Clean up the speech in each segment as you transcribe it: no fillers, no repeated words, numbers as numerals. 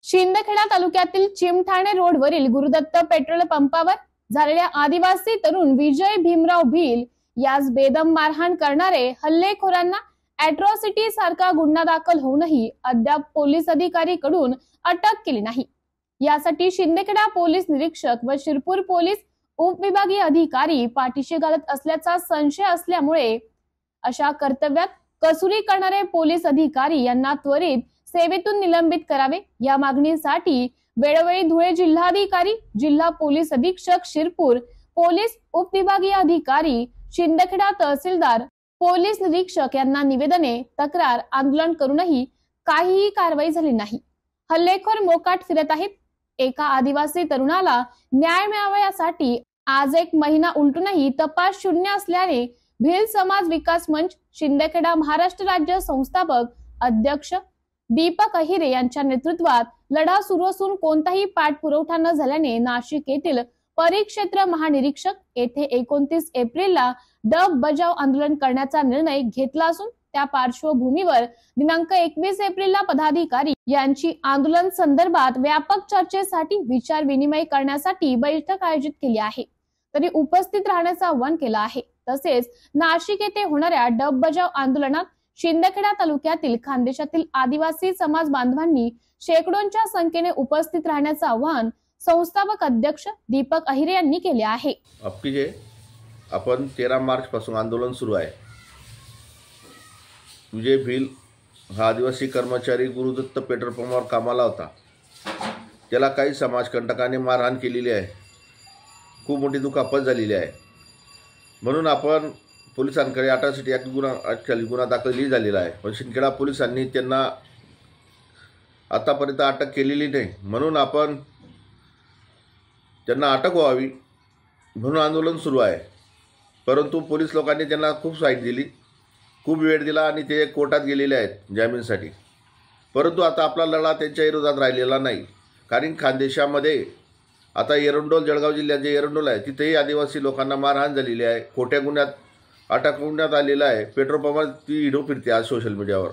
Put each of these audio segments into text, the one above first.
शिंदखेडा तालुक्यातील चिमठाणे रोडवरील गुरुदत्त पेट्रोल पंपावर झालेल्या आदिवासी तरुण विजय भीमराव भिल यास बेदम मारहाण करणारे हल्लेखोरांना अॅट्रॉसिटी सारखा गुन्हा दाखल होऊनही अद्याप पोलीस अधिकारी कडून अटक केली नाही। यासाठी शिंदखेडा पोलीस निरीक्षक व शिरपूर पोलीस उपविभागीय अधिकारी पाठीशी घालत असल्याचा संशय असल्यामुळे अशा कर्तव्यात कसुरी करणारे पोलीस अधिकारी यांना त्वरित सेवेतून निलंबित करावे या मागणीसाठी वेळोवेळी धुळे जिल्हाधिकारी, जिल्हा पोलीस अधीक्षक शिरपूर, पोलीस उपविभागीय अधिकारी, शिंदखेडा तहसीलदार, पोलीस निरीक्षक यांना निवेदने, तक्रार, आंदोलन करूनही काहीही कारवाई झाली नाही। हल्लेखोर मोकाट फिरत आहेत। एका आदिवासी तरुणाला न्याय मिळावा यासाठी आज 1 महिना उलटूनही तपास शून्य असल्याने भिल समाज विकास मंच शिंदखेडा महाराष्ट्र राज्य संस्थापक अध्यक्ष दीपक अहिरे यांच्या नेतृत्वात लढा सुरू असून कोणताही पाठपुरावा न झाल्याने नाशिक येथील परिक्षेत्र महानिरीक्षक येथे 29 एप्रिलला डब बजाव आंदोलन करण्याचा निर्णय घेतला असून त्या पार्श्वभूमीवर दिनांक 21 एप्रिलला पदाधिकारी यांची आंदोलन संदर्भात व्यापक चर्चेसाठी विचार विनिमय करण्यासाठी बैठक आयोजित केली आहे। तरी उपस्थित राहण्याचं आवाहन केलं आहे। तसेच नाशिक येथे होणाऱ्या डब बजाव आंदोलनात शिंदखेडा तालुक्यातील खानदेशातील आदिवासी समाज बांधवांनी शेकडोंच्या संख्येने उपस्थित राहण्याचं आवाहन संस्थापक अध्यक्ष दीपक अहिरे यांनी केले आहे। आपण 13 मार्च पासून आंदोलन सुरू आहे। विजय भिल हा आदिवासी कर्मचारी गुरुदत्त पेट्रोल पंपावर कामाला होता। त्याला काही समाजकंटकांनी मारहाण केलेली आहे। खूप मोठी दुखापत झालेली आहे। म्हणून आपण पोलिसांकडे अॅट्रॉसिटी ॲक्ट गुन्हा दाखल झालेला आहे। पण शिंदखेडा पोलिसांनी त्यांना आतापर्यंत अटक केलेली नाही। म्हणून आपण त्यांना अटक व्हावी म्हणून आंदोलन सुरू आहे। परंतु पोलीस लोकांनी त्यांना खूप साईट दिली, खूप वेळ दिला आणि ते कोर्टात गेलेले आहेत जामीनसाठी। परंतु आता आपला लढा त्यांच्या विरोधात राहिलेला नाही। कारण खानदेशामध्ये आता एरंडोल, जळगाव जिल्ह्यात जे एरंडोल आहे तिथेही आदिवासी लोकांना मारहाण झालेली आहे। खोट्या गुन्ह्यात अटकवण्यात आलेला आहे। पेट्रोल पंपावर ती व्हिडिओ फिरते आज सोशल मीडियावर।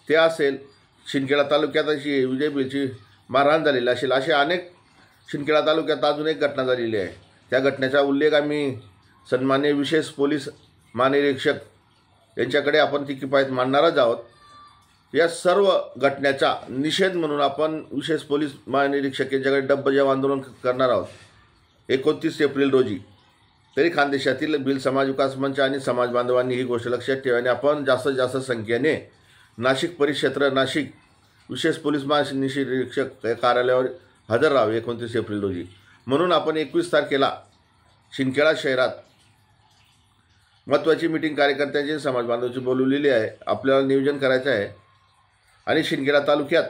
ते असेल शिंदखेडा तालुक्यात अशी विजय भिलची मारहाण झालेली असेल, असे अनेक शिंदखेडा तालुक्यात अजून एक घटना झालेली आहे। त्या घटनेचा उल्लेख आम्ही सन्माननीय विशेष पोलीस महानिरीक्षक यांच्याकडे आपण ती किफायत मांडणारच आहोत। या सर्व घटनेचा निषेध म्हणून आपण विशेष पोलीस महानिरीक्षक यांच्याकडे डब बजाव आंदोलन करणार आहोत 29 एप्रिल रोजी। तरी खानदेशातील भिल समाज विकास मंच आणि समाज बांधवांनी ही गोष्ट लक्षात ठेवावी। आपण जास्तीत जास्त संख्येने नाशिक परिक्षेत्र, नाशिक विशेष पोलीस महानिरीक्षक कार्यालयावर हजर राहावे 29 एप्रिल रोजी। म्हणून आपण 21 तारखेला शिंदखेडा शहरात महत्त्वाची मीटिंग कार्यकर्त्यांची, समाज बांधवांची बोलवलेली आहे। आपल्याला नियोजन करायचं आहे आणि शिंदखेडा तालुक्यात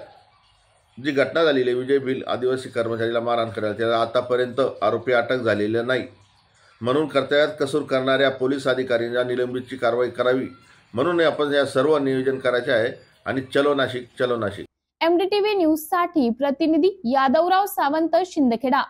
जी घटना झालेली आहे, विजय भिल आदिवासी कर्मचारीला मारहाण करायला, त्याला आतापर्यंत आरोपी अटक झालेले नाही। म्हणून कर्तव्यात कसूर करणाऱ्या पोलीस अधिकाऱ्यांच्या निलंबितची कारवाई करावी म्हणून आपण या सर्व नियोजन करायचे आहे। आणि चलो नाशिक, चलो नाशिक। MDTV न्यूज साठी प्रतिनिधी यादवराव सावंत, शिंदखेडा।